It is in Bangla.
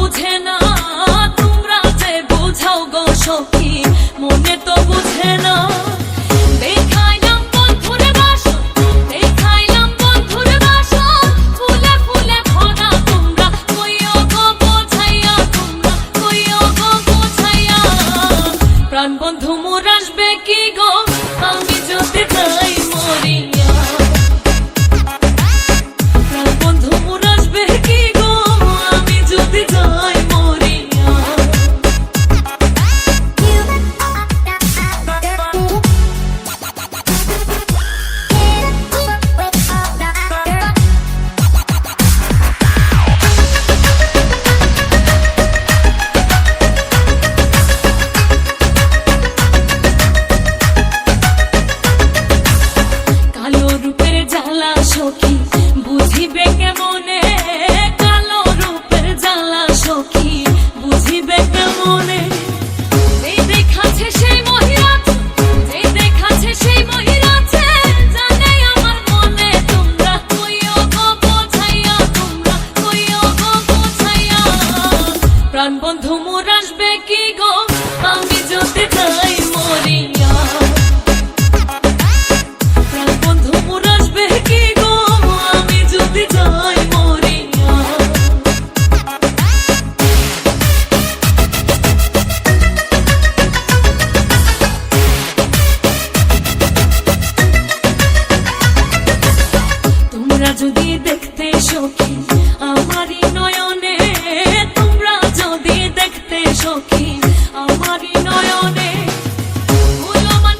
বুঝে না, তোমরা যে বুঝাও গো সখী, মনে তো বুঝে না। দেখাইলাম বন্ধুর বাসন, দেখাইলাম বন্ধুর বাসন, ফুলে ফুলে ভরা, তোমরা কইও গো বোঝাইয়া, তোমরা কইও গো বোঝাইয়া। প্রাণ বন্ধু মোর আসবে কি গো, আমি যদি যাই মরিয়া। প্রাণ বন্ধু মোর আসবে কি গো, আমি যদি যাই মরিয়া। কালো রূপের জ্বালা সখী বুঝিবে কেমনে, কালো রূপের জ্বালা সখী বুঝিবে কেমনে। যেই দেখাছে সেই মহিরাছে, যেই দেখাছে সেই মহিরাছে, জানে আমার মনে, তোমরা কইও গো বোঝাইয়া, তোমরা কইও গো বোঝাইয়া। প্রাণ বন্ধু মোরা